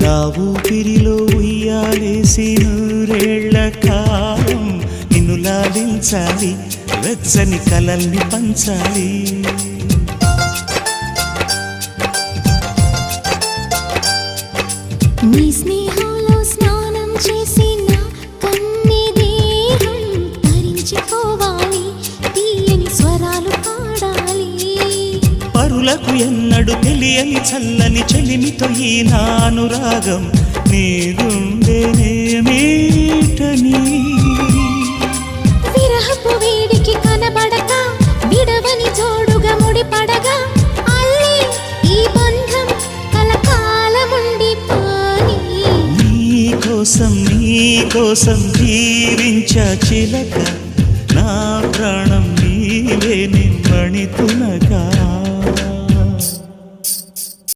నా ఊపిరిలో ఉయ్యాలేసి నూరేళ్ల కాలం నిన్ను లాలించాలి, వెచ్చని కలల్ని పంచాలి. నీ స్నేహంలో స్నానం చేసి నా కన్ని దేహం తరించిపోవాలి, తీయని స్వరాలు పాడాలి. పరులకు ఎన్నడు తెలియని చల్లని చెలిమితో ఈ నా అనురాగం నీ గుండెనేమీటని. విరహపు వేడికి కనబడక విడవని జోడుగా ముడిపడగా అల్లి ఈ బంధం కలకాలముండిపోని. నీ కోసం జీవించ చిలక, నా ప్రాణం నీవే నిమ్మణి తునక.